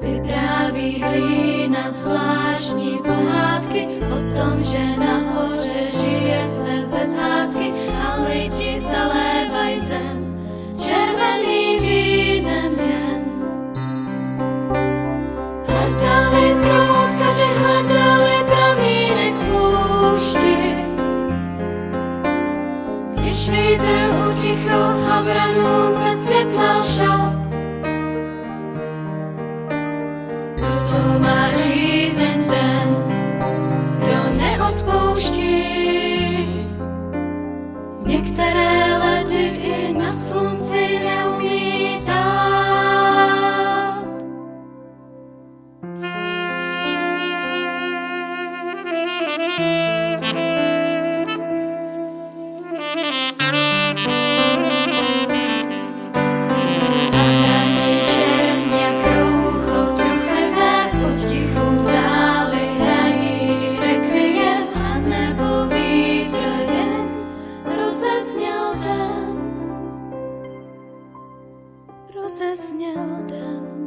Vypráví hlína zvláštní pohádky o tom, že nahoře žije se bez hádky a lidi zalévaj zem červeným vínem jen. Hledali proutkaři, hledali pramínek v půšti, když vítr utichl havranům ze světla šat. Kdo má řízen ten, kdo neodpouští, některé ledy i na slunci neumí tát. Rozezněl den.